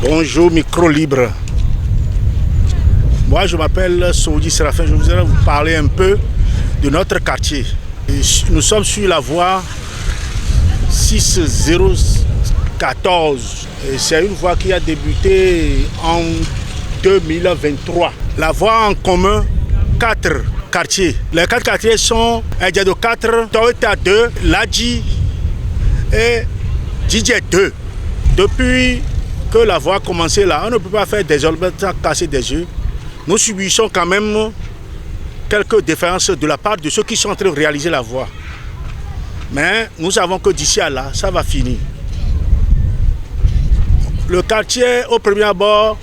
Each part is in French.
Bonjour Micro Libre. Moi je m'appelle Soudi Séraphin, je voudrais vous parler un peu de notre quartier. Nous sommes sur la voie 6014. C'est une voie qui a débuté en 2023. La voie en commun 4 quartiers. Les 4 quartiers sont Ndiado 4, Toyota 2, Ladji et Djidje 2. Depuis que la voie a commencé là, on ne peut pas faire des orbites casser des yeux. Nous subissons quand même quelques défaillances de la part de ceux qui sont en train de réaliser la voie. Mais nous savons que d'ici à là, ça va finir. Le quartier, au premier abord,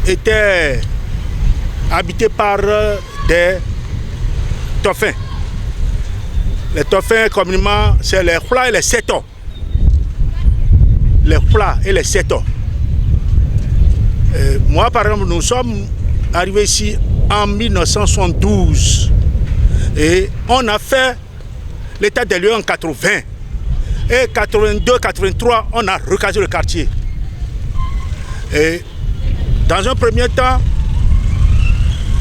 était habité par des Tofins. Les Tofins, communément, c'est les Fla et les Seto. Les Fla et les Seto. Moi, par exemple, nous sommes arrivés ici en 1972 et on a fait l'état des lieux en 80. Et 82-83, on a recasé le quartier. Et dans un premier temps,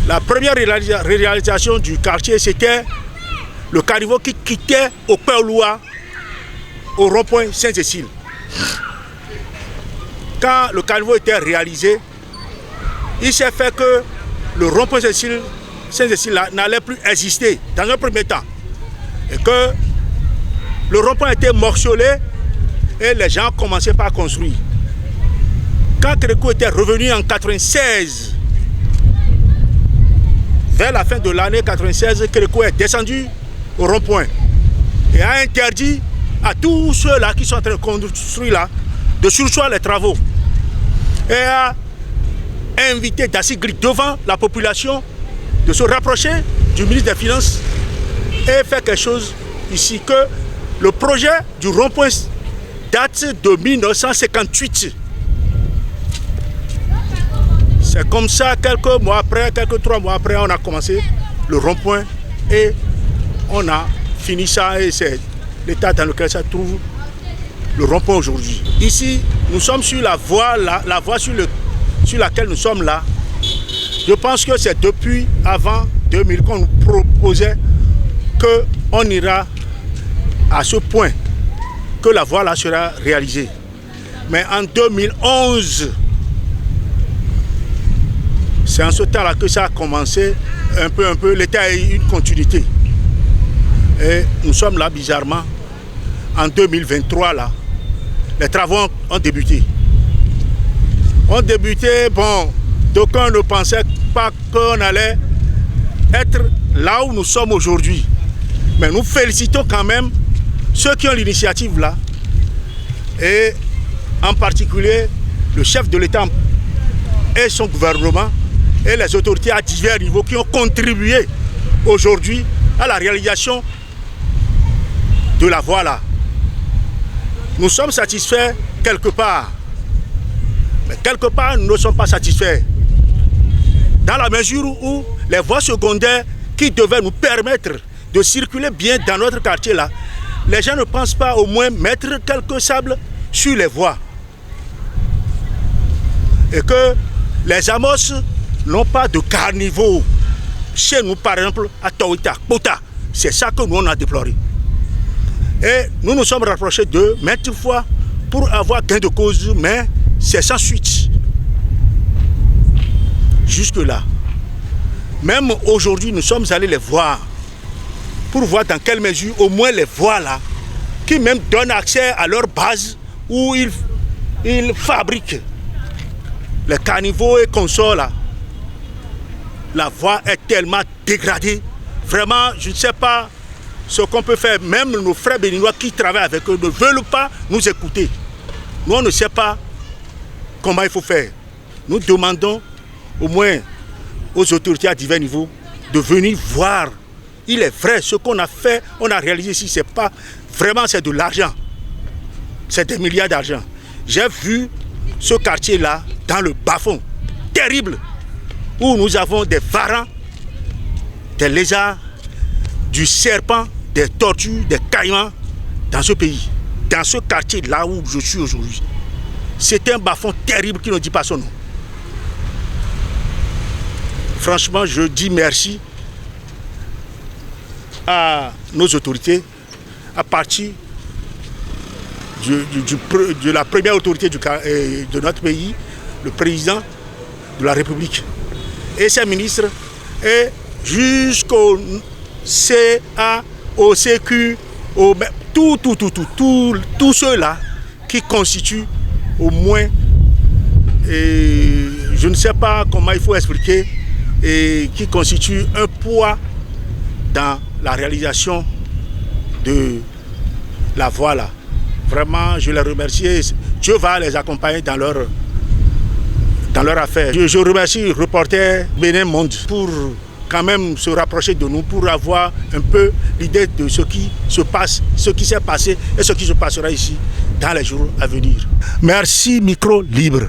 la première réalisation du quartier, c'était le caniveau qui quittait au Péoloua, au rond-point Saint-Cécile. Quand le caniveau était réalisé, il s'est fait que le rond-point Saint-Cécile n'allait plus exister dans un premier temps. Et que le rond-point était morcelé et les gens commençaient par construire. Quand Kérékou était revenu en 1996, vers la fin de l'année 1996, Kérékou est descendu au rond-point et a interdit à tous ceux-là qui sont en train de construire là de surseoir les travaux. Et a invité Dassi Gri devant la population de se rapprocher du ministre des Finances et faire quelque chose ici, que le projet du rond-point date de 1958. C'est comme ça, quelques mois après, 3 mois après, on a commencé le rond-point et on a fini ça, et c'est l'état dans lequel ça trouve le rond-point aujourd'hui. Ici, nous sommes sur la voie sur laquelle nous sommes là. Je pense que c'est depuis avant 2000 qu'on nous proposait qu'on ira à ce point que la voie là sera réalisée. Mais en 2011, c'est en ce temps-là que ça a commencé un peu, l'État a eu une continuité. Et nous sommes là bizarrement, en 2023 là, les travaux ont débuté. Bon, d'aucuns ne pensaient pas qu'on allait être là où nous sommes aujourd'hui. Mais nous félicitons quand même ceux qui ont l'initiative là, et en particulier le chef de l'État et son gouvernement et les autorités à divers niveaux qui ont contribué aujourd'hui à la réalisation de la voie là. Nous sommes satisfaits quelque part, mais quelque part nous ne sommes pas satisfaits. Dans la mesure où les voies secondaires qui devaient nous permettre de circuler bien dans notre quartier là, les gens ne pensent pas au moins mettre quelques sables sur les voies. Et que les amos n'ont pas de caniveau. Chez nous, par exemple, à Toyota, Kpota, c'est ça que nous on a déploré. Et nous nous sommes rapprochés d'eux maintes fois pour avoir gain de cause, mais c'est sans suite. Jusque-là. Même aujourd'hui, nous sommes allés les voir pour voir dans quelle mesure, au moins les voies là, qui même donnent accès à leur base où ils fabriquent les caniveaux et consorts là. La voie est tellement dégradée. Vraiment, je ne sais pas ce qu'on peut faire. Même nos frères béninois qui travaillent avec eux ne veulent pas nous écouter. Nous, on ne sait pas comment il faut faire. Nous demandons au moins aux autorités à divers niveaux de venir voir. Il est vrai, ce qu'on a fait, on a réalisé ici, c'est pas vraiment, c'est de l'argent. C'est des milliards d'argent. J'ai vu ce quartier-là dans le bas-fond, terrible, où nous avons des varans, des lézards, du serpent, des tortues, des caïmans dans ce pays, dans ce quartier-là où je suis aujourd'hui. C'est un bas-fond terrible qui ne dit pas son nom. Franchement, je dis merci à nos autorités, à partir de la première autorité de notre pays, le président de la République et ses ministres, et jusqu'au CA, au CQ, tous ceux-là qui constituent au moins, et je ne sais pas comment il faut expliquer, et qui constituent un poids dans la réalisation de la voie là. Vraiment, je les remercie. Dieu va les accompagner dans leur affaire. Je remercie Reporters Bénin Monde pour quand même se rapprocher de nous, pour avoir un peu l'idée de ce qui se passe, ce qui s'est passé et ce qui se passera ici dans les jours à venir. Merci, micro libre.